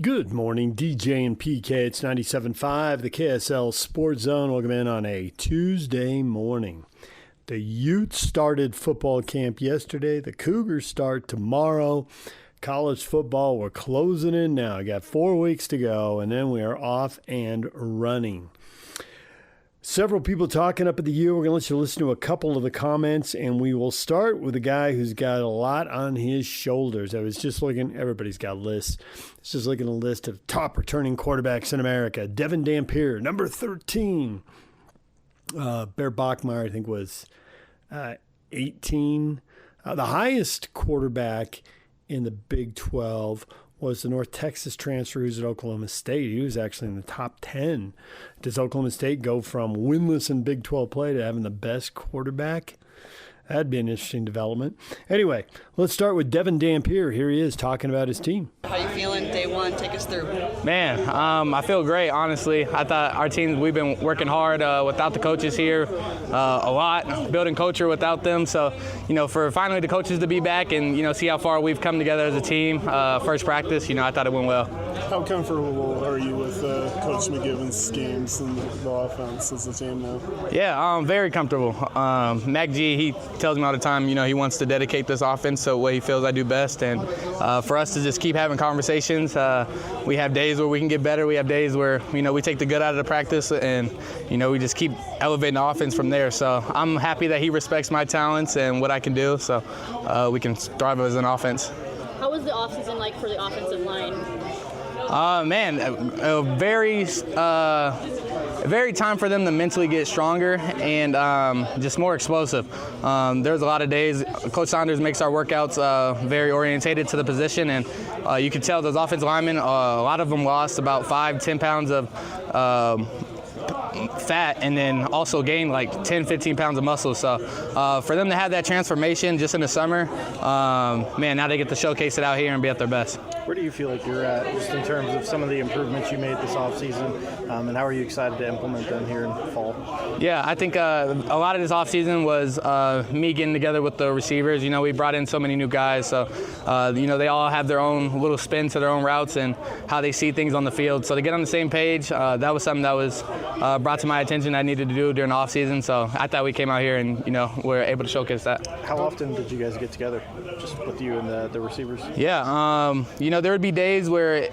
Good morning, DJ and PK. It's 97.5, the KSL Sports Zone. Welcome in on a Tuesday morning. The Utes started football camp yesterday. The Cougars start tomorrow. College football, we're closing in now. I got 4 weeks to go, and then we are off and running. Several people talking up at the U. We're going to let you listen to a couple of the comments, and we will start with a guy who's got a lot on his shoulders. I was just looking, everybody's got lists. I was just looking at a list of top returning quarterbacks in America. Devon Dampier, number 13. Bear Bachmeyer, I think, was 18. The highest quarterback in the Big 12 was the North Texas transfer who's at Oklahoma State. He was actually in the top 10. Does Oklahoma State go from winless in Big 12 play to having the best quarterback? That'd be an interesting development. Anyway, let's start with Devon Dampier. Here he is talking about his team. How you feeling day one? Take us through. Man, I feel great, honestly. I thought our team, we've been working hard without the coaches here a lot, building culture without them. So, for finally the coaches to be back and, see how far we've come together as a team, first practice, I thought it went well. How comfortable are you with Coach McGivens' games and the offense as a team now? Yeah, I'm very comfortable. Mac G, he tells me all the time, he wants to dedicate this offense to what he feels I do best. And for us to just keep having conversations, we have days where we can get better. We have days where, we take the good out of the practice and, we just keep elevating the offense from there. So I'm happy that he respects my talents and what I can do so we can thrive as an offense. How was the offseason like for the offensive line? A very time for them to mentally get stronger and just more explosive. There's a lot of days Coach Saunders makes our workouts very orientated to the position, and you can tell those offensive linemen, a lot of them lost about 5-10 pounds of fat and then also gained like 10-15 pounds of muscle. So for them to have that transformation just in the summer, now they get to showcase it out here and be at their best. Where do you feel like you're at just in terms of some of the improvements you made this offseason, and how are you excited to implement them here in fall? Yeah, I think a lot of this offseason was me getting together with the receivers. We brought in so many new guys, so they all have their own little spin to their own routes and how they see things on the field. So to get on the same page, that was something that was brought to my attention I needed to do during the offseason. So I thought we came out here and we're able to showcase that. How often did you guys get together, just with you and the receivers? Yeah, there would be days where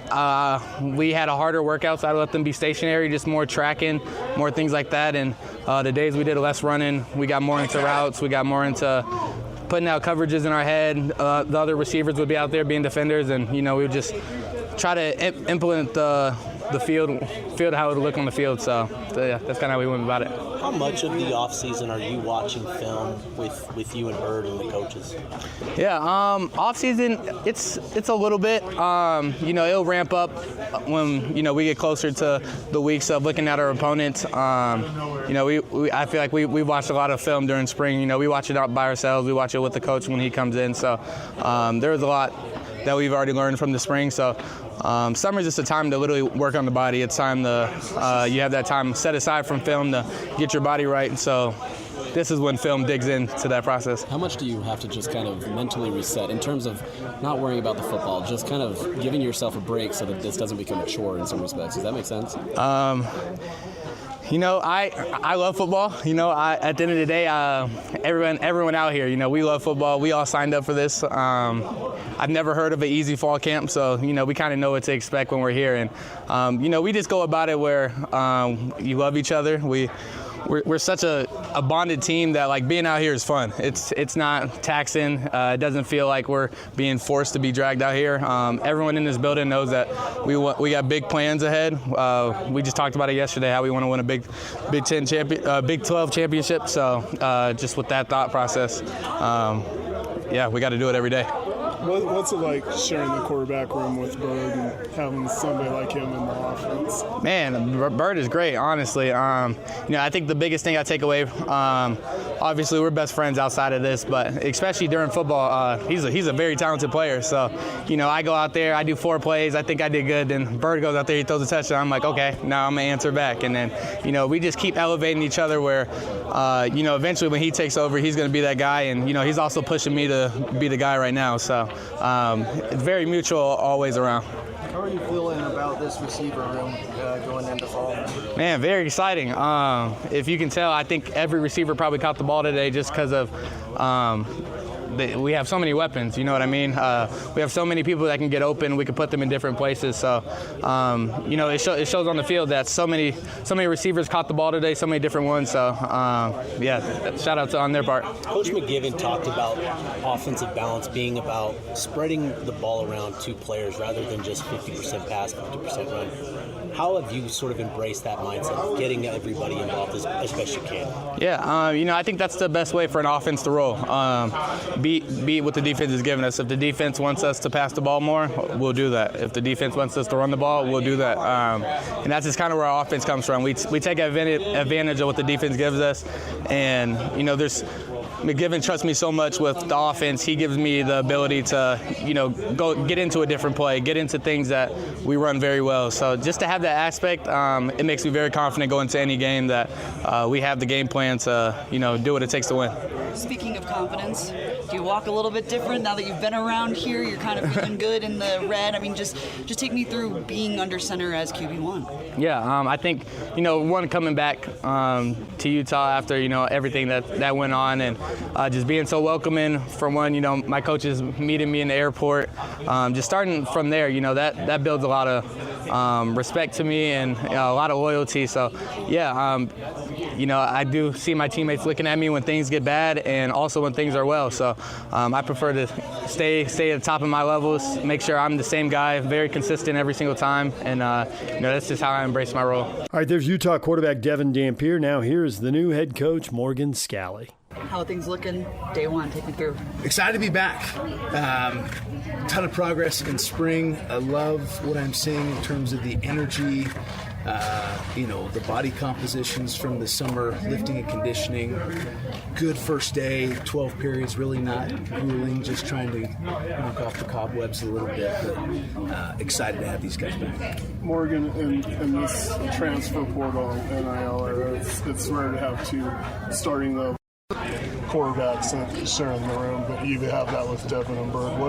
we had a harder workout, so I'd let them be stationary, just more tracking, more things like that. And the days we did less running, we got more into routes, we got more into putting out coverages in our head. The other receivers would be out there being defenders, and we would just try to implement the field how it would look on the field. So yeah, that's kind of how we went about it. How much of the off season are you watching film with you and Bird and the coaches? Yeah, off season it's a little bit. It'll ramp up when we get closer to the weeks of looking at our opponents. I feel like we watched a lot of film during spring. We watch it out by ourselves. We watch it with the coach when he comes in. So there's a lot that we've already learned from the spring. So summer is just a time to literally work on the body. It's time to you have that time set aside from film to get your body right. And so this is when film digs into that process. How much do you have to just kind of mentally reset in terms of not worrying about the football, just kind of giving yourself a break so that this doesn't become a chore in some respects? Does that make sense? I love football. At the end of the day, everyone out here, we love football. We all signed up for this. I've never heard of an easy fall camp, so, we kind of know what to expect when we're here. And, we just go about it where you love each other. We're such a bonded team that like being out here is fun. It's not taxing. It doesn't feel like we're being forced to be dragged out here. Everyone in this building knows that we got big plans ahead. We just talked about it yesterday how we want to win a Big 12 championship. So just with that thought process, we got to do it every day. What's it like sharing the quarterback room with Bird and having somebody like him in the offense? Man, Bird is great, honestly. I think the biggest thing I take away, obviously we're best friends outside of this, but especially during football, he's a very talented player. So, I go out there, I do 4 plays, I think I did good, then Bird goes out there, he throws a touchdown. I'm like, okay, now I'm going to answer back. And then, we just keep elevating each other where, eventually when he takes over, he's going to be that guy. And, he's also pushing me to be the guy right now. So it's very mutual always around. How are you feeling about this receiver room going into fall? Man, very exciting. If you can tell, I think every receiver probably caught the ball today just because of we have so many weapons, you know what I mean? We have so many people that can get open. We can put them in different places. So, it shows on the field that so many receivers caught the ball today, so many different ones. So, shout out on their part. Coach McGivern talked about offensive balance being about spreading the ball around two players rather than just 50% pass, 50% run. How have you sort of embraced that mindset of getting everybody involved as best you can? Yeah, I think that's the best way for an offense to roll. Beat what the defense is giving us. If the defense wants us to pass the ball more, we'll do that. If the defense wants us to run the ball, we'll do that. And that's just kind of where our offense comes from. We take advantage of what the defense gives us. And, McGivern trusts me so much with the offense. He gives me the ability to, go get into a different play, get into things that we run very well. So just to have that aspect, it makes me very confident going into any game that we have the game plan to, do what it takes to win. Speaking of confidence, do you walk a little bit different now that you've been around here? You're kind of feeling good in the red. I mean, just take me through being under center as QB1. Yeah, I think, one coming back to Utah after, everything that went on, and just being so welcoming from my coaches meeting me in the airport. Just starting from there, that builds a lot of respect to me and a lot of loyalty. So, yeah, I do see my teammates looking at me when things get bad and also when things are well. So I prefer to stay at the top of my levels, make sure I'm the same guy, very consistent every single time. And, that's just how I embrace my role. All right, there's Utah quarterback Devon Dampier. Now here's the new head coach, Morgan Scalley. How are things looking day one? Take me through. Excited to be back. Ton of progress in spring. I love what I'm seeing in terms of the energy, the body compositions from the summer, lifting and conditioning. Good first day, 12 periods, really not grueling, just trying to knock off the cobwebs a little bit, but excited to have these guys back. Morgan, in this transfer portal, NIL era, it's rare to have two starting the quarterbacks sharing the room, but you have that with Devon and Bird.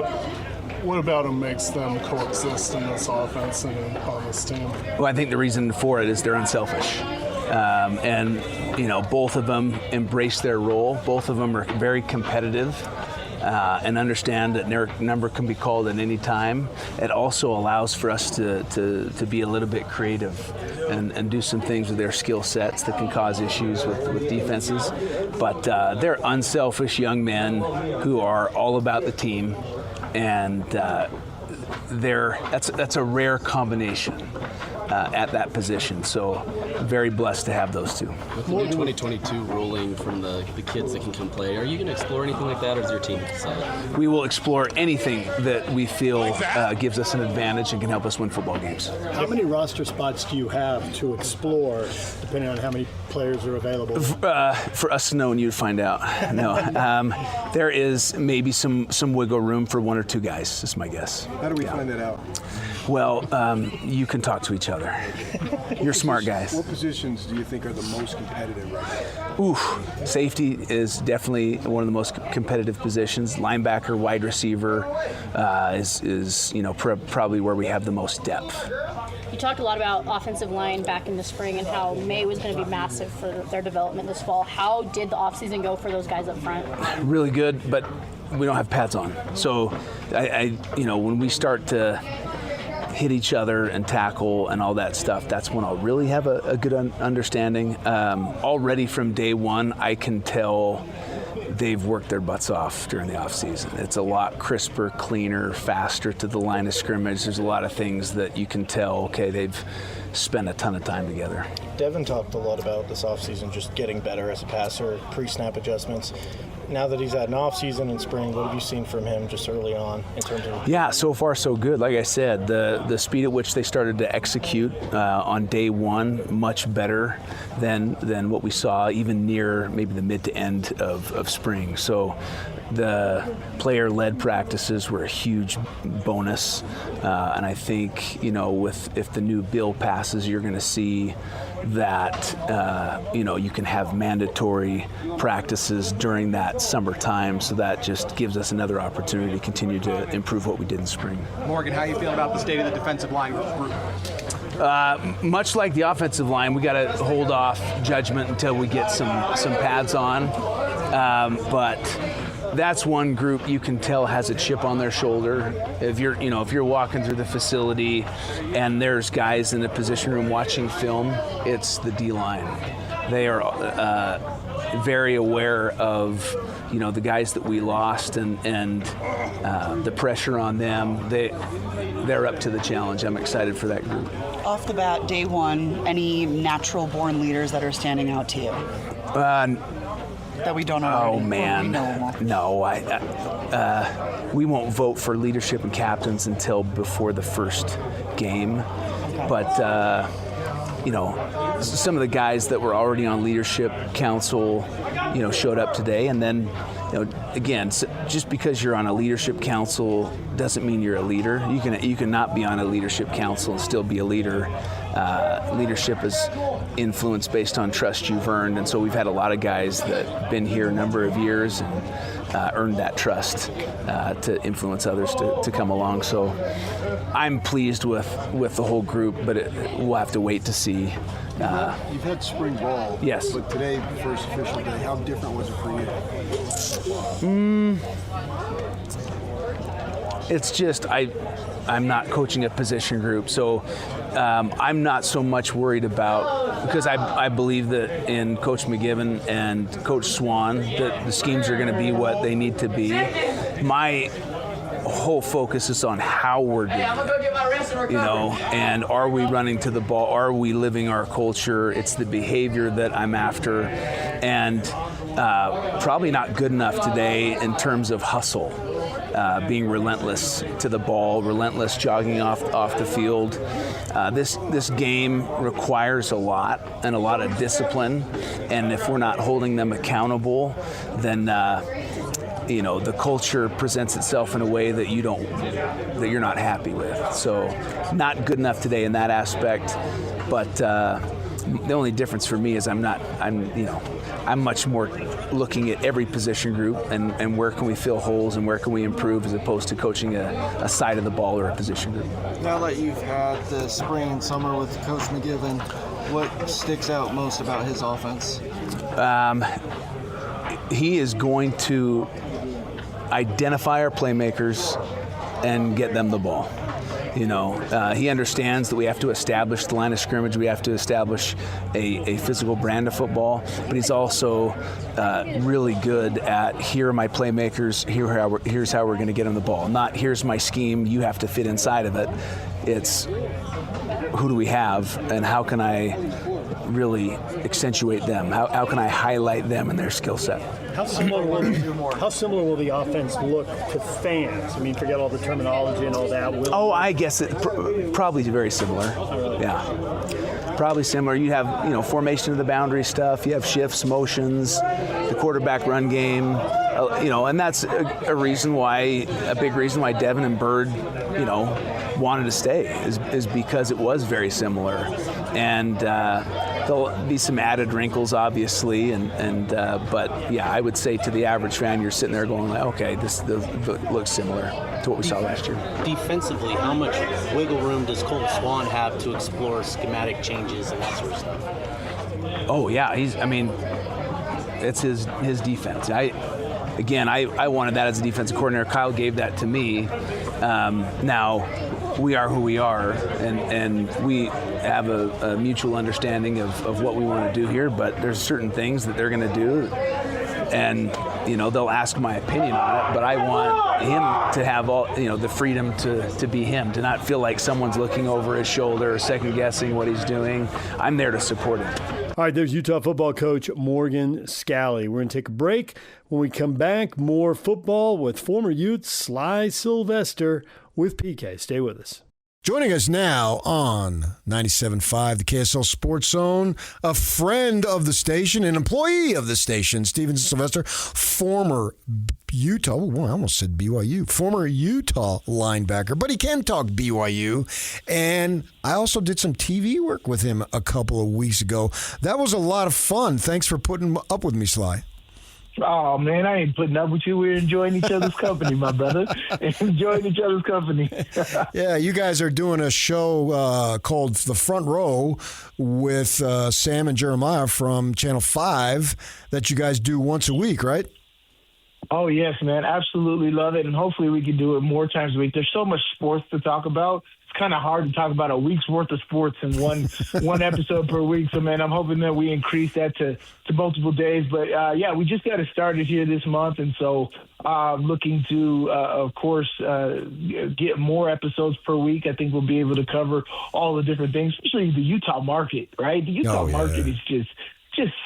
What about them makes them coexist in this offense and on this team? Well, I think the reason for it is they're unselfish. And both of them embrace their role. Both of them are very competitive and understand that their number can be called at any time. It also allows for us to be a little bit creative and do some things with their skill sets that can cause issues with defenses. But they're unselfish young men who are all about the team, and that's a rare combination at that position. So very blessed to have those two. With the new 2022 ruling from the kids that can come play, are you going to explore anything like that, or does your team decide? We will explore anything that we feel gives us an advantage and can help us win football games. How many roster spots do you have to explore, depending on how many players are available? For us to know and you to find out. No. There is maybe some wiggle room for one or two guys, is my guess. How do we find that out? Well, you can talk to each other. You're smart guys. What positions do you think are the most competitive right now? Safety is definitely one of the most competitive positions. Linebacker, wide receiver is probably where we have the most depth. You talked a lot about offensive line back in the spring and how May was going to be massive for their development this fall. How did the offseason go for those guys up front? Really good, but we don't have pads on. So, when we start to hit each other and tackle and all that stuff, that's when I'll really have a good understanding. Already from day one, I can tell they've worked their butts off during the off season. It's a lot crisper, cleaner, faster to the line of scrimmage. There's a lot of things that you can tell, okay, they've spent a ton of time together. Devon talked a lot about this offseason just getting better as a passer, pre-snap adjustments. Now that he's had an off-season in spring, what have you seen from him just early on in terms of? Yeah, so far so good. Like I said, the speed at which they started to execute on day one, much better than what we saw even near maybe the mid to end of spring. So the player-led practices were a huge bonus, and I think if the new bill passes, you're going to see that you can have mandatory practices during that summertime, so that just gives us another opportunity to continue to improve what we did in spring. Morgan, how are you feeling about the state of the defensive line group? Much like the offensive line, we got to hold off judgment until we get some pads on. But that's one group you can tell has a chip on their shoulder. If you're walking through the facility and there's guys in the position room watching film, it's the D-line. They are very aware of the guys that we lost and the pressure on them. They're up to the challenge. I'm excited for that group. Off the bat, day one, any natural-born leaders that are standing out to you? That we don't know already? Oh, man. No, we won't vote for leadership and captains until before the first game. Okay. But, some of the guys that were already on leadership council, showed up today. And then, again, just because you're on a leadership council doesn't mean you're a leader. You can not be on a leadership council and still be a leader. Leadership is influence based on trust you've earned, and so we've had a lot of guys that have been here a number of years and earned that trust to influence others to come along. So I'm pleased with the whole group, but we'll have to wait to see. You've had spring ball. Yes. But today, the first official day, how different was it for you? It's just I'm not coaching a position group, so I'm not so much worried about, because I believe that in Coach McGiven and Coach Swan that the schemes are going to be what they need to be. My whole focus is on how we're doing it, and are we running to the ball? Are we living our culture? It's the behavior that I'm after, and probably not good enough today in terms of hustle. Being relentless to the ball, relentless jogging off the field. This game requires a lot of discipline, and if we're not holding them accountable, then the culture presents itself in a way that you're not happy with. So, not good enough today in that aspect, but the only difference for me is I'm much more looking at every position group and where can we fill holes and where can we improve, as opposed to coaching a side of the ball or a position group. Now that you've had the spring and summer with Coach McGiven, what sticks out most about his offense? He is going to identify our playmakers and get them the ball. He understands that we have to establish the line of scrimmage, we have to establish a physical brand of football, but he's also really good at, here are my playmakers, here's how we're going to get them the ball. Not, here's my scheme, you have to fit inside of it. It's, who do we have and how can I really accentuate them? How can I highlight them and their skill set? How similar will the offense look to fans? I mean, forget all the terminology and all that. I guess it probably very similar. Yeah, probably similar. You have formation of the boundary stuff. You have shifts, motions, the quarterback run game. And that's a big reason why Devon and Bird, wanted to stay is because it was very similar, and there'll be some added wrinkles, obviously, but yeah, I would say to the average fan, you're sitting there going, okay, this looks similar to what we saw last year. Defensively, how much wiggle room does Coach Swan have to explore schematic changes and that sort of stuff? Oh yeah, it's his defense. I wanted that as a defensive coordinator. Kyle gave that to me. Now, we are who we are, and we have a mutual understanding of what we want to do here, but there's certain things that they're going to do, and they'll ask my opinion on it, but I want him to have all the freedom to be him, to not feel like someone's looking over his shoulder or second guessing what he's doing. I'm there to support him. All right, there's Utah football coach Morgan Scalley. We're going to take a break. When we come back, more football with former Ute Stevenson Sylvester with PK. Stay with us. Joining us now on 97.5, the KSL Sports Zone, a friend of the station, an employee of the station, Stevenson Sylvester, former Utah, I almost said BYU, former Utah linebacker, but he can talk BYU. And I also did some TV work with him a couple of weeks ago. That was a lot of fun. Thanks for putting up with me, Sly. Oh, man, I ain't putting up with you. We're enjoying each other's company, my brother. Enjoying each other's company. Yeah, you guys are doing a show called The Front Row with Sam and Jeremiah from Channel 5 that you guys do once a week, right? Oh, yes, man. Absolutely love it. And hopefully we can do it more times a week. There's so much sports to talk about. It's kind of hard to talk about a week's worth of sports in one episode per week. So, man, I'm hoping that we increase that to multiple days. But, yeah, we just got it started here this month. And so looking to, of course, get more episodes per week. I think we'll be able to cover all the different things, especially the Utah market, right? The Utah market is just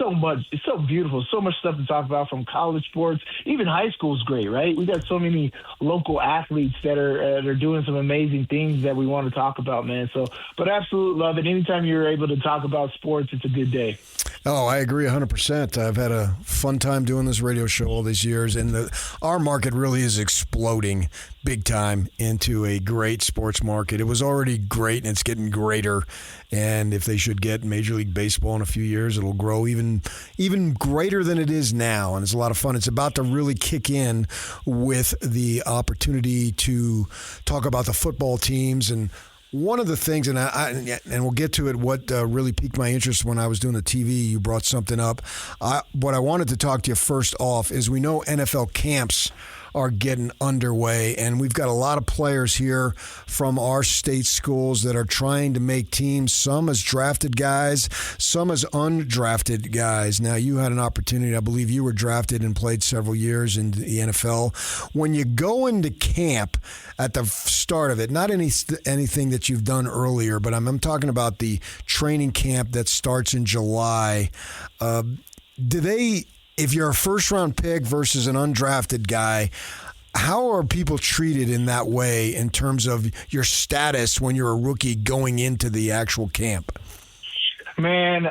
so much. It's so beautiful. So much stuff to talk about, from college sports. Even high school is great, right? We got so many local athletes that are doing some amazing things that we want to talk about, man. So, but absolutely love it. Anytime you're able to talk about sports, it's a good day. Oh, I agree 100%. I've had a fun time doing this radio show all these years, and our market really is exploding big time into a great sports market. It was already great, and it's getting greater. And if they should get Major League Baseball in a few years, it'll grow even greater than it is now. And it's a lot of fun. It's about to really kick in with the opportunity to talk about the football teams. And one of the things, and we'll get to it, what really piqued my interest when I was doing the TV, you brought something up. What I wanted to talk to you first off is, we know NFL camps are getting underway, and we've got a lot of players here from our state schools that are trying to make teams, some as drafted guys, some as undrafted guys. Now, you had an opportunity, I believe you were drafted and played several years in the NFL. When you go into camp at the start of it, not anything that you've done earlier, but I'm talking about the training camp that starts in July, if you're a first-round pick versus an undrafted guy, how are people treated in that way in terms of your status when you're a rookie going into the actual camp? Man,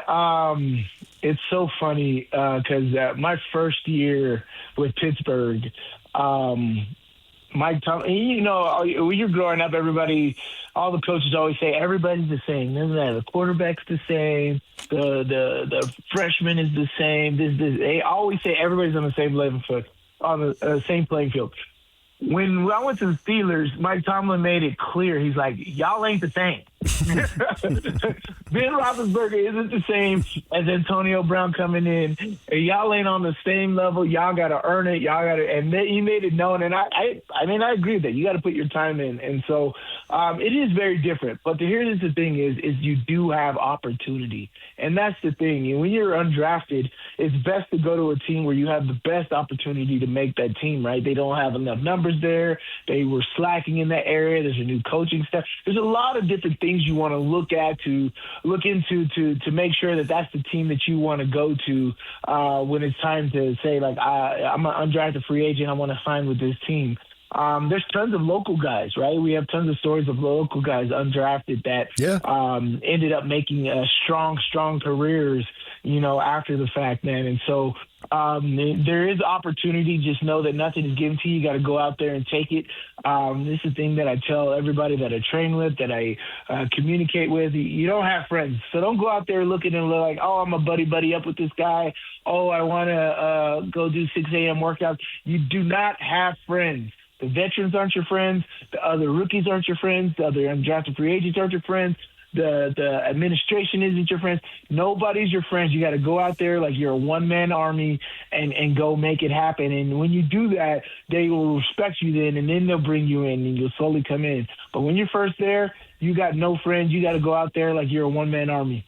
it's so funny because my first year with Pittsburgh, Mike Tomlin, you know, when you're growing up, all the coaches always say everybody's the same. The quarterback's the same. The freshman is the same. They always say everybody's on the same level foot, on the same playing field. When I went to the Steelers, Mike Tomlin made it clear. He's like, y'all ain't the same. Ben Roethlisberger isn't the same as Antonio Brown coming in. Y'all ain't on the same level. Y'all got to earn it. And he made it known. And I mean, I agree with that. You got to put your time in. And so it is very different. But here's the thing is you do have opportunity. And that's the thing. And when you're undrafted, it's best to go to a team where you have the best opportunity to make that team, right? They don't have enough numbers there. They were slacking in that area. There's a new coaching staff. There's a lot of different things you want to look into to make sure that that's the team that you want to go to when it's time to say, like, I'm an undrafted free agent. I want to sign with this team. There's tons of local guys, right? We have tons of stories of local guys undrafted that ended up making strong careers, you know, after the fact, man. And so there is opportunity. Just know that nothing is given to you. You got to go out there and take it. This is the thing that I tell everybody that I train with, that I communicate with. You don't have friends. So don't go out there looking and look like, oh, I'm a buddy up with this guy. Oh, I want to go do 6 a.m. workouts. You do not have friends. The veterans aren't your friends. The other rookies aren't your friends. The other undrafted free agents aren't your friends. The administration isn't your friends. Nobody's your friends. You got to go out there like you're a one-man army and go make it happen. And when you do that, they will respect you then, and then they'll bring you in, and you'll slowly come in. But when you're first there, you got no friends. You got to go out there like you're a one-man army.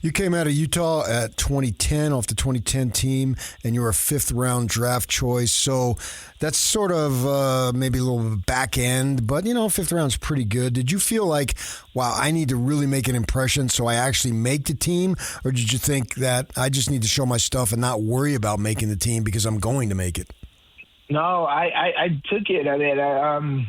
You came out of Utah at 2010, off the 2010 team, and you were a fifth-round draft choice. So that's sort of maybe a little back end, but, you know, fifth round's pretty good. Did you feel like, wow, I need to really make an impression so I actually make the team? Or did you think that I just need to show my stuff and not worry about making the team because I'm going to make it? No, I took it. I mean,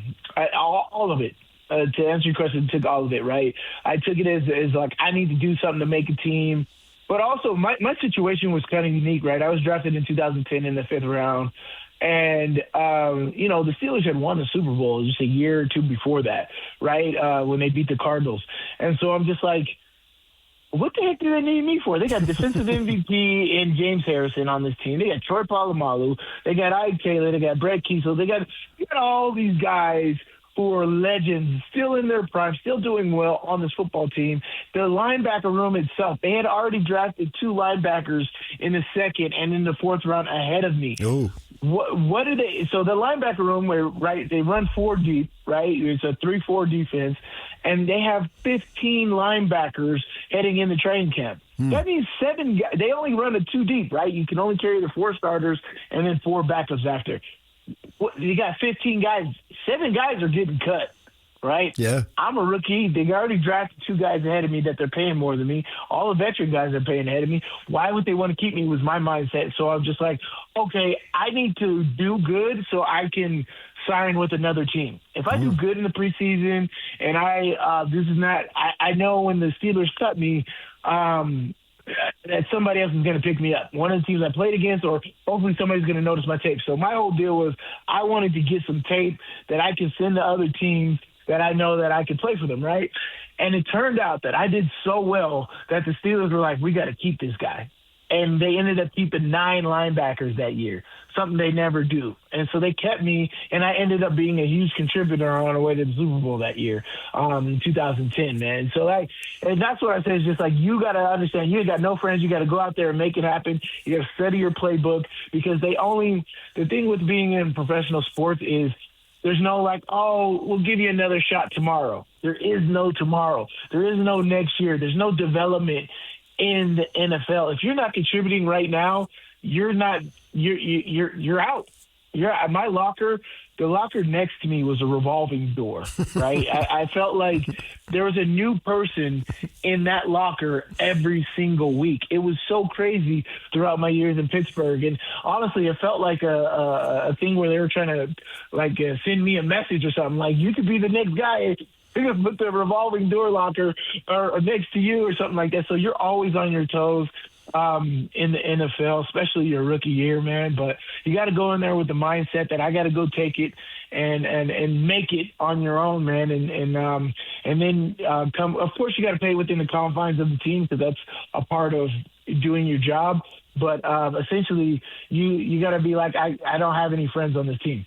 all of it. to answer your question, took all of it, right? I took it as like I need to do something to make a team. But also, my situation was kind of unique, right? I was drafted in 2010 in the 5th round. And, the Steelers had won the Super Bowl just a year or two before that, right, when they beat the Cardinals. And so I'm just like, what the heck do they need me for? They got defensive MVP in James Harrison on this team. They got Troy Polamalu. They got Ike Taylor. They got Brett Kiesel. They got all these guys who are legends, still in their prime, still doing well on this football team. The linebacker room itself, they had already drafted 2 linebackers in the 2nd and in the 4th round ahead of me. Oh. What do they? So the linebacker room, they run 4 deep, right? It's a 3-4 defense, and they have 15 linebackers heading into training camp. That means 7 guys. They only run a 2 deep, right? You can only carry the 4 starters and then 4 backups after. You got 15 guys. 7 guys are getting cut, right? Yeah. I'm a rookie. They already drafted 2 guys ahead of me that they're paying more than me. All the veteran guys are paying ahead of me. Why would they want to keep me was my mindset. So I'm just like, okay, I need to do good so I can sign with another team. If I do good in the preseason and I know when the Steelers cut me, that somebody else is going to pick me up. One of the teams I played against, or hopefully somebody's going to notice my tape. So my whole deal was I wanted to get some tape that I can send to other teams that I know that I could play for them, right? And it turned out that I did so well that the Steelers were like, we got to keep this guy. And they ended up keeping 9 linebackers that year, something they never do. And so they kept me, and I ended up being a huge contributor on the way to the Super Bowl that year, in 2010, man. So and that's what I say is just like, you got to understand, you got no friends. You got to go out there and make it happen. You got to study your playbook because the thing with being in professional sports is there's no like, oh, we'll give you another shot tomorrow. There is no tomorrow. There is no next year. There's no development in the NFL. If you're not contributing right now, you're out. My locker, the locker next to me was a revolving door, right? I felt like there was a new person in that locker every single week. It was so crazy throughout my years in Pittsburgh. And honestly, it felt like a thing where they were trying to send me a message or something like, you could be the next guy. They're going to put the revolving door locker or next to you or something like that. So you're always on your toes in the NFL, especially your rookie year, man. But you got to go in there with the mindset that I got to go take it and make it on your own, man. And then come. Of course, you got to play within the confines of the team because that's a part of doing your job. But essentially, you got to be like, I don't have any friends on this team.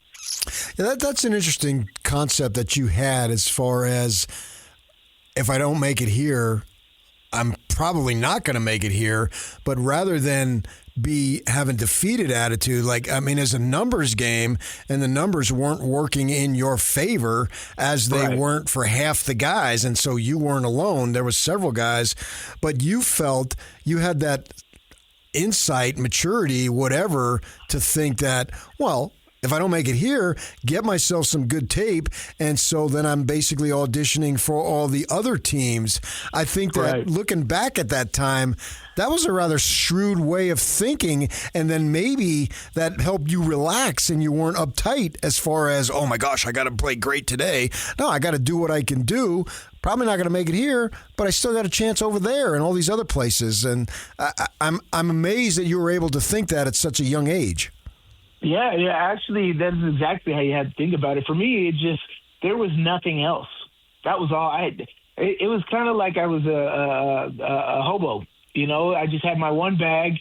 Yeah, that's an interesting concept that you had as far as if I don't make it here, I'm probably not going to make it here. But rather than have a defeated attitude, as a numbers game and the numbers weren't working in your favor as they weren't for half the guys. And so you weren't alone. There was several guys, but you felt you had that insight, maturity, whatever, to think that, well, if I don't make it here, get myself some good tape, and so then I'm basically auditioning for all the other teams. I think that looking back at that time, that was a rather shrewd way of thinking, and then maybe that helped you relax and you weren't uptight as far as, oh my gosh, I got to play great today. No, I got to do what I can do. Probably not going to make it here, but I still got a chance over there and all these other places. And I'm amazed that you were able to think that at such a young age. Yeah, actually, that's exactly how you had to think about it. For me, there was nothing else. That was all I had. It was kind of like I was a hobo, I just had my one bag,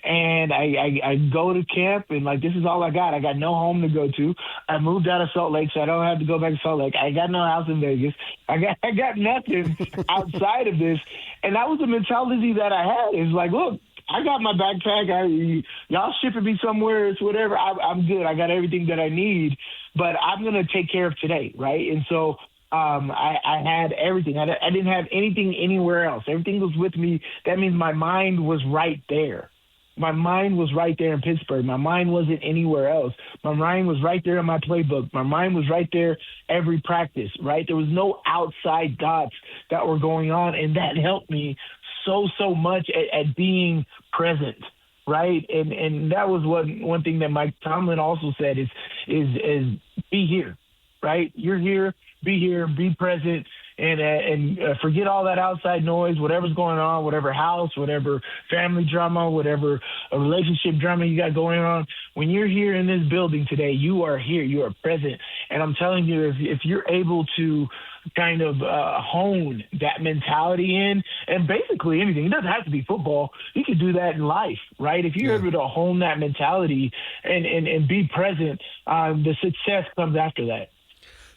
and I go to camp, and this is all I got. I got no home to go to. I moved out of Salt Lake, so I don't have to go back to Salt Lake. I got no house in Vegas. I got nothing outside of this, and that was the mentality that I had. It's like, look, I got my backpack. Y'all shipping me somewhere. It's whatever. I'm good. I got everything that I need, but I'm going to take care of today, right? And so I had everything. I didn't have anything anywhere else. Everything was with me. That means my mind was right there. My mind was right there in Pittsburgh. My mind wasn't anywhere else. My mind was right there in my playbook. My mind was right there every practice, right? There was no outside dots that were going on, and that helped me so much at being present, right? And that was one thing that Mike Tomlin also said is be here, right? You're here, be here, be present, and forget all that outside noise, whatever's going on, whatever house, whatever family drama, whatever relationship drama you got going on. When you're here in this building today, you are here, you are present. And I'm telling you, if you're able to kind of hone that mentality in, and basically anything, it doesn't have to be football, you can do that in life, right? If you're able to hone that mentality and be present, the success comes after that.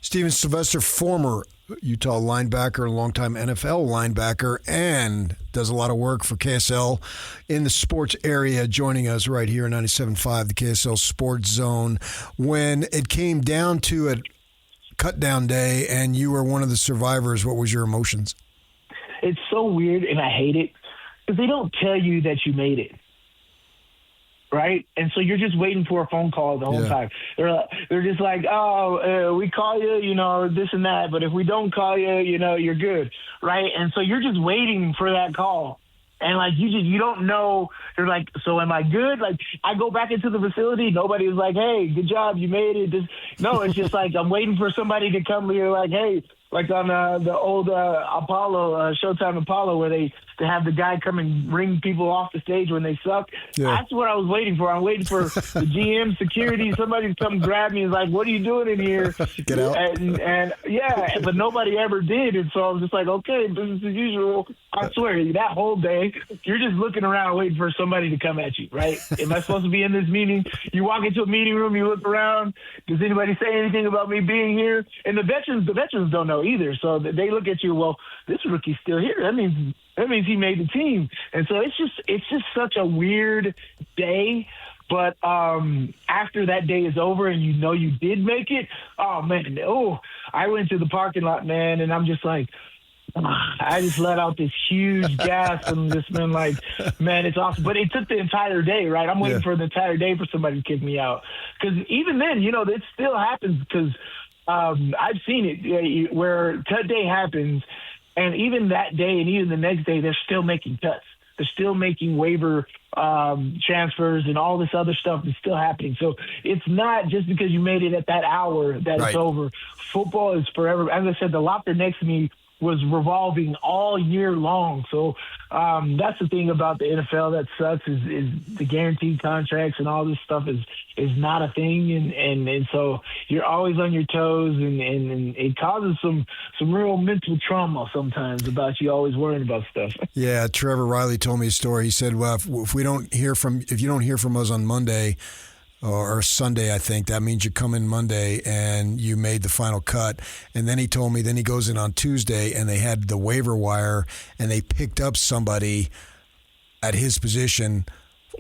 Stevenson Sylvester, former Utah linebacker, longtime NFL linebacker, and does a lot of work for KSL in the sports area, joining us right here in 97.5, the KSL Sports Zone. When it came down to it, cut down day, and you were one of the survivors, what was your emotions? It's so weird, and I hate it, because they don't tell you that you made it. Right? And so you're just waiting for a phone call the whole time. They're just like, we call you, this and that. But if we don't call you, you're good. Right? And so you're just waiting for that call. And like, you don't know. You're like, so am I good? Like, I go back into the facility. Nobody's like, hey, good job. You made it. No, it's just like, I'm waiting for somebody to come here like, hey, like on the old Apollo, Showtime Apollo, where they have the guy come and ring people off the stage when they suck. Yeah. That's what I was waiting for. I'm waiting for the GM, security, somebody to come grab me and like, what are you doing in here? Get out. And yeah, but nobody ever did. And so I was just like, okay, business as usual. I swear, that whole day, you're just looking around waiting for somebody to come at you, right? Am I supposed to be in this meeting? You walk into a meeting room, you look around. Does anybody say anything about me being here? And the veterans don't know either. So they look at you, well, this rookie's still here. That means he made the team. And so it's just such a weird day. But after that day is over and you did make it, oh, man, I went to the parking lot, man, and I'm just like, I just let out this huge gasp and just been like, man, it's awesome. But it took the entire day, right? I'm waiting for the entire day for somebody to kick me out. Because even then, it still happens because I've seen it where cut day happens, and even that day and even the next day, they're still making cuts. They're still making waiver transfers and all this other stuff is still happening. So it's not just because you made it at that hour that it's over. Football is forever. As I said, the locker next to me was revolving all year long. So that's the thing about the NFL that sucks is the guaranteed contracts and all this stuff is not a thing. And so you're always on your toes and it causes some real mental trauma sometimes about you always worrying about stuff. Yeah. Trevor Riley told me a story. He said, well, if you don't hear from us on Monday, or Sunday, I think, that means you come in Monday and you made the final cut. And then he told me, then he goes in on Tuesday and they had the waiver wire and they picked up somebody at his position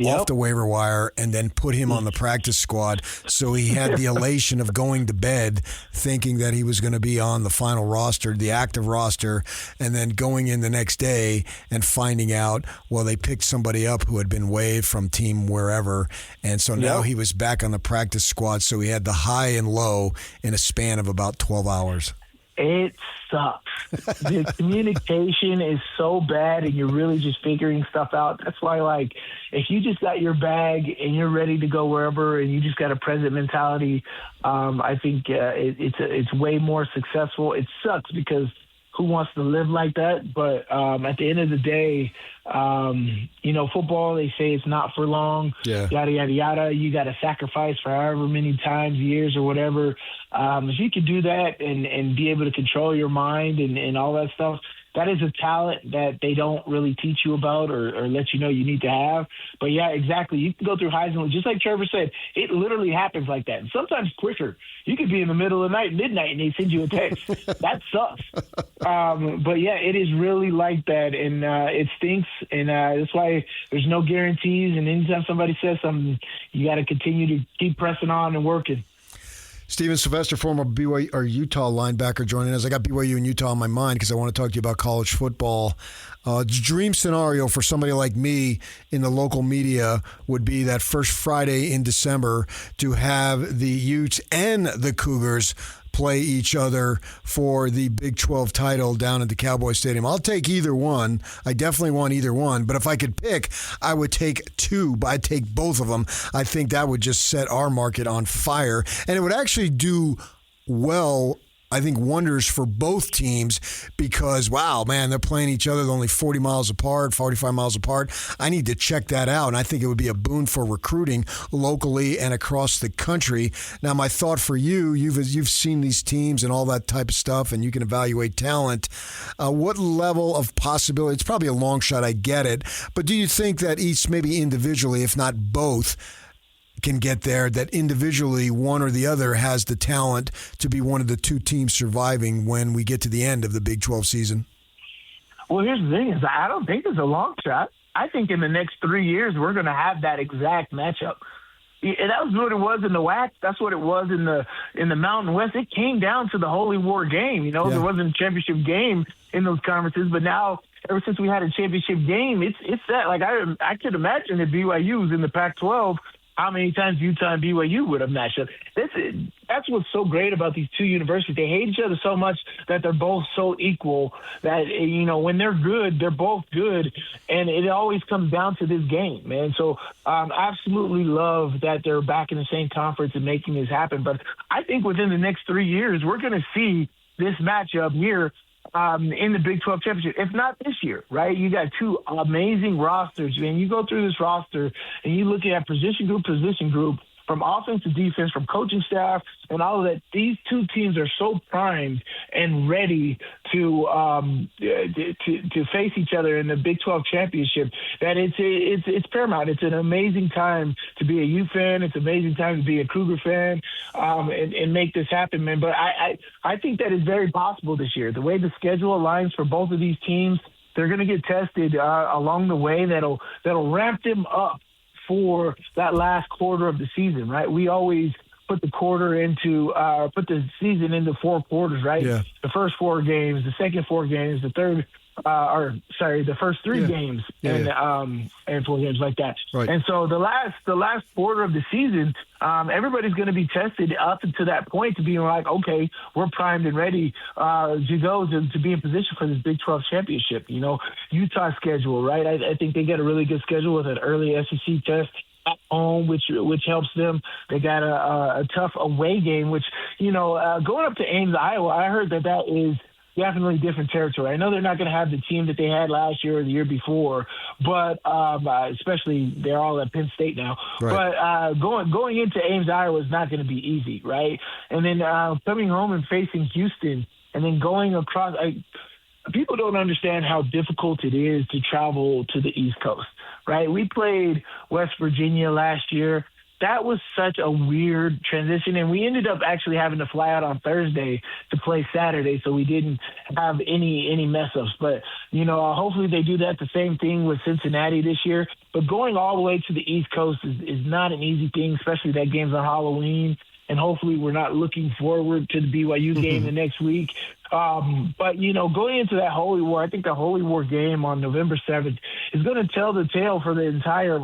off the waiver wire and then put him on the practice squad. So he had the elation of going to bed thinking that he was going to be on the final roster, the active roster, and then going in the next day and finding out, well, they picked somebody up who had been waived from team wherever. And so now he was back on the practice squad. So he had the high and low in a span of about 12 hours. It sucks. The communication is so bad and you're really just figuring stuff out. That's why, like, if you just got your bag and you're ready to go wherever and you just got a present mentality, I think it's way more successful. It sucks because who wants to live like that? But at the end of the day, football, they say it's not for long, yada, yada, yada. You got to sacrifice for however many times, years or whatever. If you could do that and be able to control your mind and all that stuff, that is a talent that they don't really teach you about or let you know you need to have. But, yeah, exactly. You can go through highs and lows. Just like Trevor said, it literally happens like that. And sometimes quicker. You could be in the middle of the night, midnight, and they send you a text. That sucks. But, yeah, it is really like that, and it stinks. And that's why there's no guarantees. And anytime somebody says something, you got to continue to keep pressing on and working. Stevenson Sylvester, former BYU or Utah linebacker, joining us. I got BYU and Utah on my mind because I want to talk to you about college football. Dream scenario for somebody like me in the local media would be that first Friday in December to have the Utes and the Cougars play each other for the Big 12 title down at the Cowboy Stadium. I'll take either one. I definitely want either one. But if I could pick, I would take two, but I'd take both of them. I think that would just set our market on fire. And it would actually do well I think, wonders for both teams because, wow, man, they're playing each other. They're only 40 miles apart, 45 miles apart. I need to check that out, and I think it would be a boon for recruiting locally and across the country. Now, my thought for you, you've seen these teams and all that type of stuff, and you can evaluate talent. What level of possibility? It's probably a long shot, I get it, but do you think that each, maybe individually, if not both, can get there, that individually one or the other has the talent to be one of the two teams surviving when we get to the end of the Big 12 season? Well, here's the thing: is I don't think it's a long shot. I think in the next 3 years we're going to have that exact matchup. And that was what it was in the WAC. That's what it was in the Mountain West. It came down to the Holy War game. There wasn't a championship game in those conferences, but now ever since we had a championship game, it's that. Like I could imagine if BYU was in the Pac-12. How many times Utah and BYU would have matched up? That's what's so great about these two universities. They hate each other so much that they're both so equal that, when they're good, they're both good. And it always comes down to this game, man. So absolutely love that they're back in the same conference and making this happen. But I think within the next 3 years, we're going to see this matchup here in the Big 12 championship, if not this year, right? You got two amazing rosters, man. You go through this roster and you look at position group, from offense to defense, from coaching staff and all of that. These two teams are so primed and ready to face each other in the Big 12 championship that it's paramount. It's an amazing time to be a U fan. It's an amazing time to be a Cougar fan and make this happen, man. But I think that is very possible this year. The way the schedule aligns for both of these teams, they're going to get tested along the way. That'll ramp them up for that last quarter of the season, right? We always put the season into 4 quarters, right? Yeah. The first 4 games, the second 4 games, the first 3 games, and 4 games like that. Right. And so the last quarter of the season, everybody's going to be tested up to that point to be like, okay, we're primed and ready to go to be in position for this Big 12 championship. Utah schedule, right? I think they get a really good schedule with an early SEC test at home, which helps them. They got a tough away game, which, going up to Ames, Iowa, I heard that is definitely different territory. I know they're not going to have the team that they had last year or the year before, but especially they're all at Penn State now. Right. But going into Ames, Iowa is not going to be easy, right? And then coming home and facing Houston, and then going across. People don't understand how difficult it is to travel to the East Coast, right? We played West Virginia last year. That was such a weird transition, and we ended up actually having to fly out on Thursday to play Saturday, so we didn't have any mess-ups. But, hopefully they do that the same thing with Cincinnati this year. But going all the way to the East Coast is not an easy thing, especially that game's on Halloween, and hopefully we're not looking forward to the BYU game the next week. But, going into that Holy War, I think the Holy War game on November 7th is going to tell the tale for the entire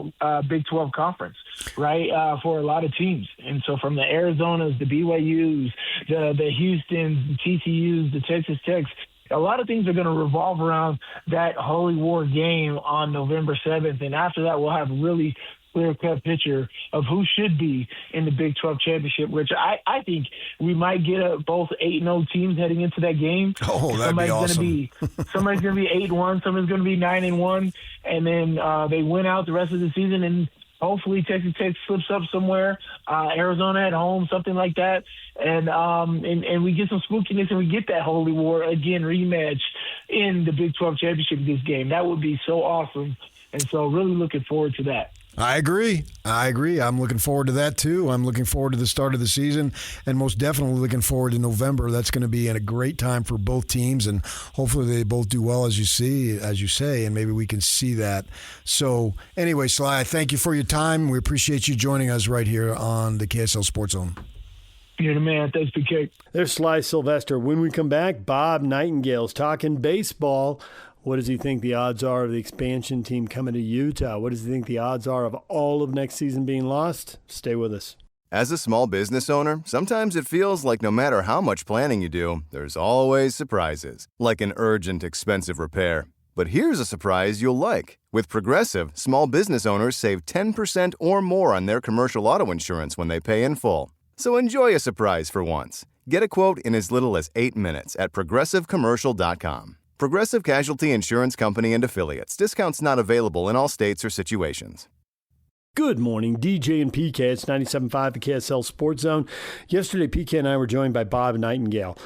Big 12 conference, right, for a lot of teams. And so from the Arizonas, the BYUs, the Houstons, the TCUs, the Texas Techs, a lot of things are going to revolve around that Holy War game on November 7th. And after that, we'll have really clear-cut picture of who should be in the Big 12 championship, which I think we might get both 8-0 teams heading into that game. Oh, that'd be awesome. Somebody's going to be 8-1, somebody's going to be 9-1, and then they win out the rest of the season, and hopefully Texas Tech slips up somewhere, Arizona at home, something like that, and we get some spookiness and we get that Holy War again rematch in the Big 12 championship this game. That would be so awesome, and so really looking forward to that. I agree. I'm looking forward to that, too. I'm looking forward to the start of the season and most definitely looking forward to November. That's going to be a great time for both teams, and hopefully they both do well, as you say, and maybe we can see that. So anyway, Sly, I thank you for your time. We appreciate you joining us right here on the KSL Sports Zone. You're the man. Thanks, PK. There's Sly Sylvester. When we come back, Bob Nightengale's talking baseball. What does he think the odds are of the expansion team coming to Utah? What does he think the odds are of all of next season being lost? Stay with us. As a small business owner, sometimes it feels like no matter how much planning you do, there's always surprises, like an urgent, expensive repair. But here's a surprise you'll like. With Progressive, small business owners save 10% or more on their commercial auto insurance when they pay in full. So enjoy a surprise for once. Get a quote in as little as 8 minutes at ProgressiveCommercial.com. Progressive Casualty Insurance Company and Affiliates. Discounts not available in all states or situations. Good morning, DJ and PK. It's 97.5, the KSL Sports Zone. Yesterday, PK and I were joined by Bob Nightengale,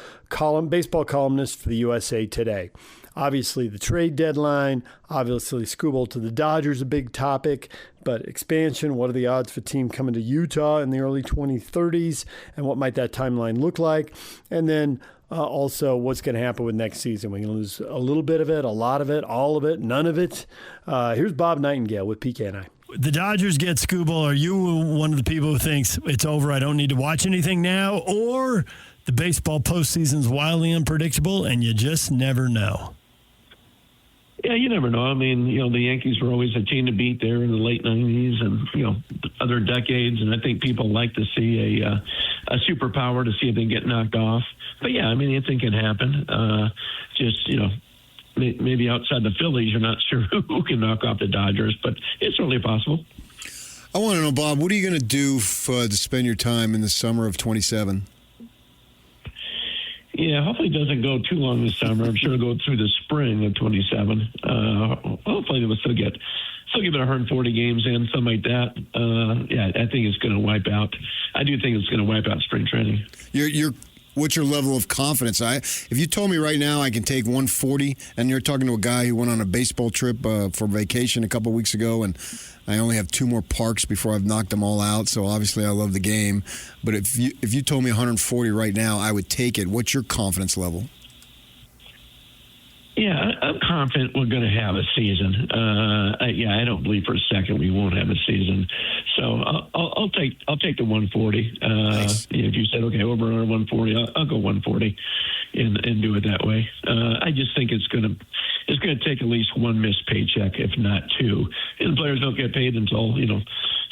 baseball columnist for the USA Today. Obviously, the trade deadline, obviously, Scooble to the Dodgers, a big topic, but expansion, what are the odds for a team coming to Utah in the early 2030s, and what might that timeline look like? And then also, what's going to happen with next season? We can lose a little bit of it, a lot of it, all of it, none of it. Here's Bob Nightengale with PK and I. The Dodgers get Scooble. Are you one of the people who thinks it's over, I don't need to watch anything now? Or the baseball postseason's wildly unpredictable and you just never know? Yeah, you never know. I mean, the Yankees were always a team to beat there in the late 90s and, other decades. And I think people like to see a superpower to see if they get knocked off. But, yeah, I mean, anything can happen. Maybe outside the Phillies, you're not sure who can knock off the Dodgers, but it's certainly possible. I want to know, Bob, what are you going to do to spend your time in the summer of 27? Yeah, hopefully it doesn't go too long this summer. I'm sure it'll go through the spring of 27. Hopefully we'll still get about 140 games in, something like that. I think it's going to wipe out. I do think it's going to wipe out spring training. What's your level of confidence? If you told me right now I can take 140, and you're talking to a guy who went on a baseball trip for vacation a couple of weeks ago, and I only have 2 more parks before I've knocked them all out, so obviously I love the game. But if you told me 140 right now, I would take it. What's your confidence level? Yeah, I'm confident we're going to have a season. I don't believe for a second we won't have a season. So I'll take the 140. Nice. If you said okay, over on 140, I'll go 140, and do it that way. I just think it's going to take at least 1 missed paycheck, if not 2. And players don't get paid until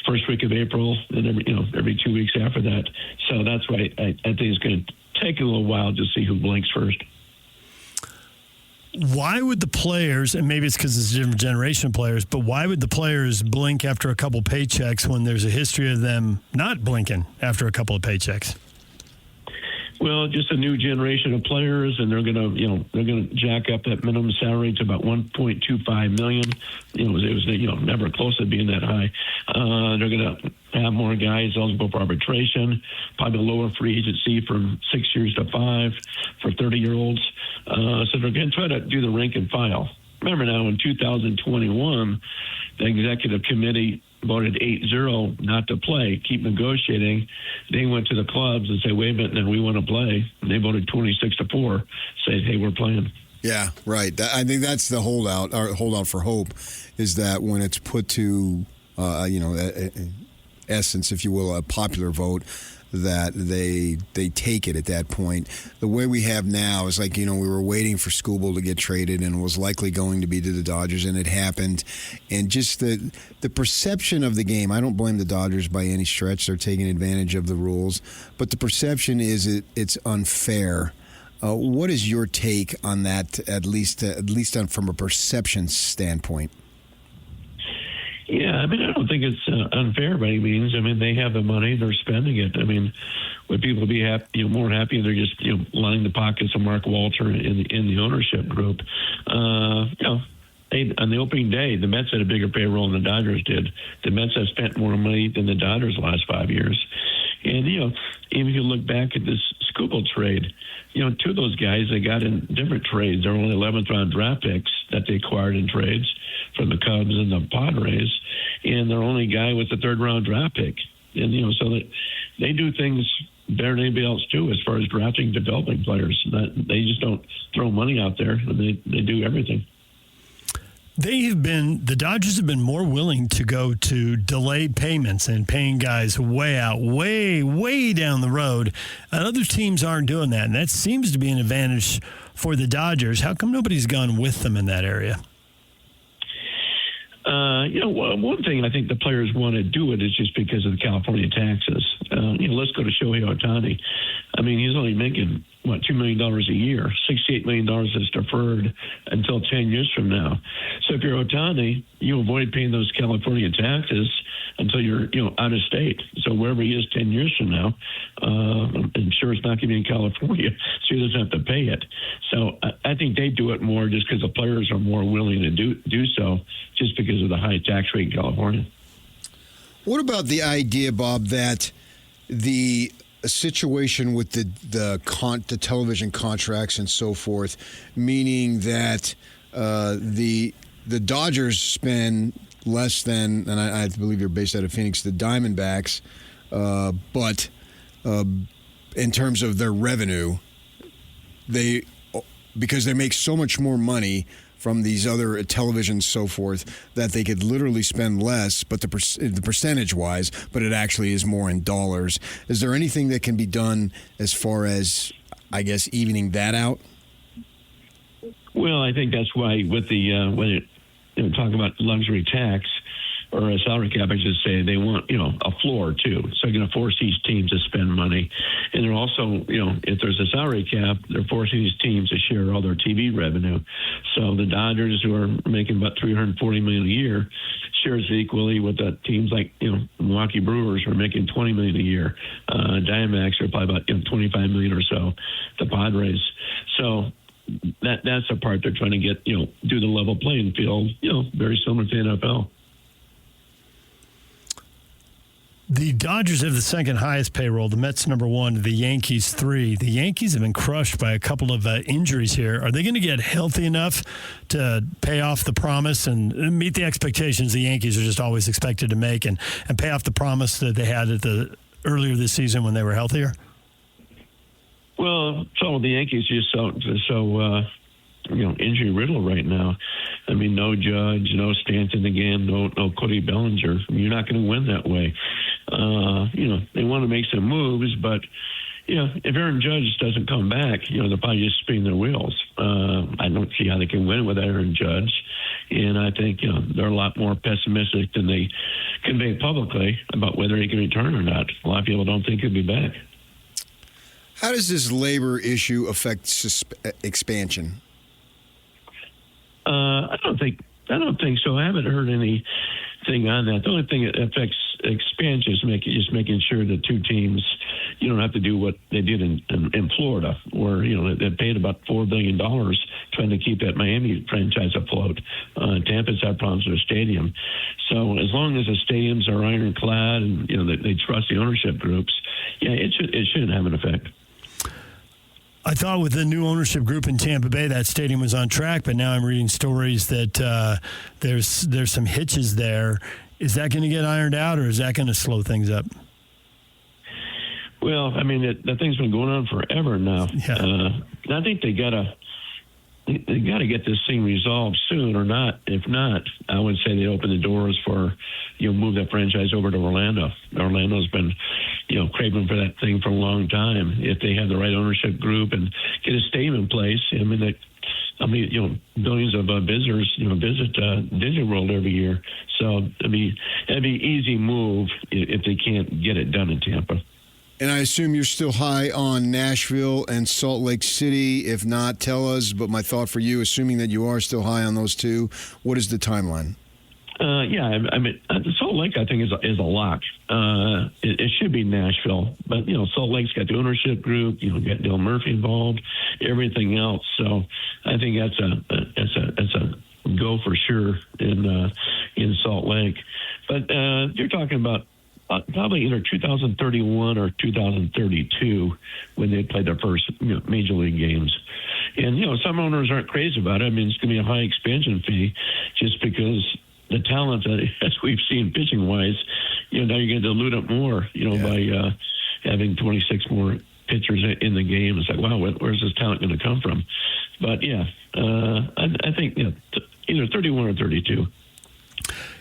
first week of April, and every 2 weeks after that. So that's why I think it's going to take a little while to see who blinks first. Why would the players, and maybe it's because it's a different generation of players, but why would the players blink after a couple paychecks when there's a history of them not blinking after a couple of paychecks? Well, just a new generation of players, and they're going to jack up that minimum salary to about $1.25 million. It was never close to being that high. They're going to have more guys eligible for arbitration, probably lower free agency from 6 years to 5 for 30-year-olds. So they're going to try to do the rank and file. Remember now, in 2021, the executive committee voted 8-0 not to play, keep negotiating. They went to the clubs and said, wait a minute, now we want to play. And they voted 26-4, said, hey, we're playing. Yeah, right. I think that's the holdout for hope, is that when it's put to, essence, if you will, a popular vote, that they take it at that point. The way we have now is like, we were waiting for Scooble to get traded and was likely going to be to the Dodgers, and it happened. And just the perception of the game, I don't blame the Dodgers by any stretch. They're taking advantage of the rules. But the perception is it's unfair. What is your take on that, at least from a perception standpoint? Yeah, I mean, I don't think it's unfair by any means. I mean, they have the money; they're spending it. I mean, would people be more happy if they're just lining the pockets of Mark Walter in the ownership group? On the opening day, the Mets had a bigger payroll than the Dodgers did. The Mets have spent more money than the Dodgers the last 5 years. And even if you look back at this Scooble trade, 2 of those guys they got in different trades. They're only 11th round draft picks that they acquired in trades from the Cubs and the Padres, and their only guy was the 3rd round draft pick. And so that they do things better than anybody else too as far as drafting, developing players. They just don't throw money out there; they do everything. The Dodgers have been more willing to go to delayed payments and paying guys way down the road. And other teams aren't doing that. And that seems to be an advantage for the Dodgers. How come nobody's gone with them in that area? One thing I think the players want to do it is just because of the California taxes. Let's go to Shohei Ohtani. I mean, he's only making $2 million a year. $68 million is deferred until 10 years from now. So if you're Ohtani, you avoid paying those California taxes until you're out of state. So wherever he is 10 years from now, I'm sure it's not going to be in California, so he doesn't have to pay it. So I think they do it more just because the players are more willing to do so, just because of the high tax rate in California. What about the idea, Bob, that the situation with the television contracts and so forth, meaning that the Dodgers spend less than, and I believe you're based out of Phoenix, the Diamondbacks, but in terms of their revenue, because they make so much more money from these other televisions, so forth, that they could literally spend less, but the percentage-wise, but it actually is more in dollars. Is there anything that can be done as far as, I guess, evening that out? Well, I think that's why with the when you talk about luxury tax or a salary cap, I should say, they want a floor too. So they're going to force these teams to spend money, and they're also if there's a salary cap, they're forcing these teams to share all their TV revenue. So the Dodgers, who are making about $340 million a year, shares equally with the teams like Milwaukee Brewers, who are making $20 million a year. Diamondbacks are probably about $25 million or so. The Padres. So that's the part they're trying to get do the level playing field. Very similar to the NFL. The Dodgers have the second highest payroll. The Mets number 1, the Yankees 3. The Yankees have been crushed by a couple of injuries here. Are they going to get healthy enough to pay off the promise and meet the expectations the Yankees are just always expected to make and pay off the promise that they had earlier this season when they were healthier? Well, so the Yankees just so injury riddled right now. I mean, no Judge, no Stanton again, no Cody Bellinger. You're not going to win that way. They want to make some moves, but if Aaron Judge doesn't come back, they'll probably just spin their wheels. I don't see how they can win with Aaron Judge, and I think they're a lot more pessimistic than they convey publicly about whether he can return or not. A lot of people don't think he'll be back. How does this labor issue affect expansion? I don't think so. I haven't heard anything on that. The only thing that affects expansion is making sure that two teams, don't have to do what they did in Florida, where they paid about $4 billion trying to keep that Miami franchise afloat. Tampa's had problems with their stadium, so as long as the stadiums are ironclad and they trust the ownership groups, it shouldn't have an effect. I thought with the new ownership group in Tampa Bay, that stadium was on track, but now I'm reading stories that there's some hitches there. Is that going to get ironed out, or is that going to slow things up? Well, I mean, that thing's been going on forever now. Yeah. I think they got to get this thing resolved soon, or not. If not, I would say they open the doors for move that franchise over to Orlando. Orlando's been craving for that thing for a long time. If they have the right ownership group and get a stadium in place, billions of visitors visit Disney World every year. So it'd be easy move if they can't get it done in Tampa. And I assume you're still high on Nashville and Salt Lake City. If not, tell us. But my thought for you, assuming that you are still high on those two, what is the timeline? Salt Lake, I think, is a lock. It should be Nashville, but Salt Lake's got the ownership group. Got Dale Murphy involved, everything else. So I think that's a go for sure in Salt Lake. But you're talking about probably either 2031 or 2032 when they play their first major league games. And some owners aren't crazy about it. I mean, it's going to be a high expansion fee just because the talent as we've seen pitching wise, now you're going to dilute it more, by having 26 more pitchers in the game. It's like, wow, where's this talent going to come from? But I think either 31 or 32.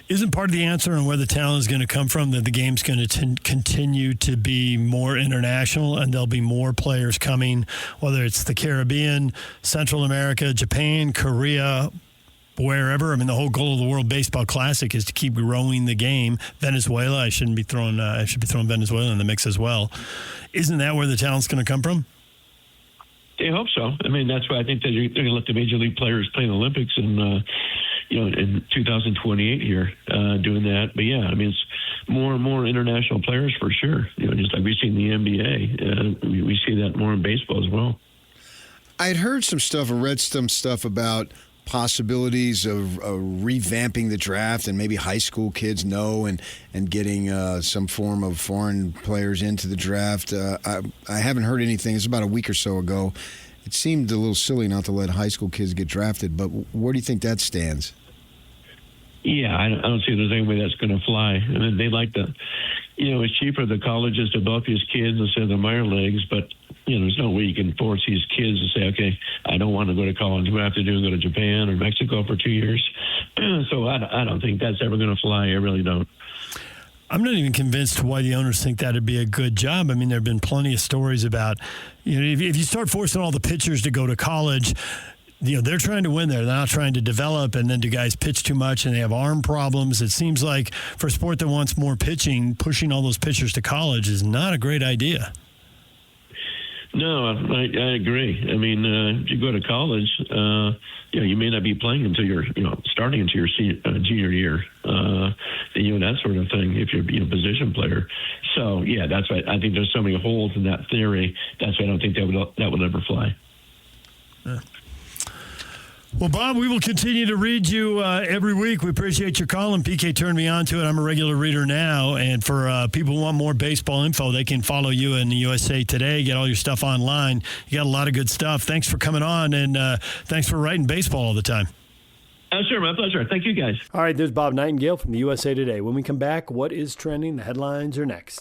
Isn't part of the answer on where the talent is going to come from that the game's going to continue to be more international and there'll be more players coming, whether it's the Caribbean, Central America, Japan, Korea, wherever? I mean, the whole goal of the World Baseball Classic is to keep growing the game. Venezuela, I should be throwing Venezuela in the mix as well. Isn't that where the talent's going to come from? They hope so. I mean, that's why I think that they're going to let the major league players play in the Olympics in 2028 here, doing that. But yeah, I mean, it's more and more international players for sure. Just like we see in the NBA, we see that more in baseball as well. I had heard some stuff or read some stuff about possibilities of revamping the draft, and maybe high school kids know, and getting some form of foreign players into the draft. I haven't heard anything. It's about a week or so ago. It seemed a little silly not to let high school kids get drafted, but where do you think that stands? Yeah, I don't see there's any way that's going to fly. I mean, they like to, it's cheaper for the colleges to develop these kids instead of the minor leagues, but, there's no way you can force these kids to say, okay, I don't want to go to college. What I have to do is go to Japan or Mexico for 2 years. So I don't think that's ever going to fly. I really don't. I'm not even convinced why the owners think that would be a good job. I mean, there have been plenty of stories about, if you start forcing all the pitchers to go to college, they're trying to win there. They're not trying to develop, and then do guys pitch too much and they have arm problems? It seems like for a sport that wants more pitching, pushing all those pitchers to college is not a great idea. No, I agree. I mean, if you go to college, you may not be playing until you're, starting into your junior year, that sort of thing, if you're a position player. So, yeah, that's why I think there's so many holes in that theory. That's why I don't think that would ever fly. Yeah. Well, Bob, we will continue to read you every week. We appreciate your column. PK turned me on to it. I'm a regular reader now. And for people who want more baseball info, they can follow you in the USA Today, get all your stuff online. You got a lot of good stuff. Thanks for coming on, and thanks for writing baseball all the time. Sure, my pleasure. Thank you, guys. All right, there's Bob Nightengale from the USA Today. When we come back, what is trending? The headlines are next.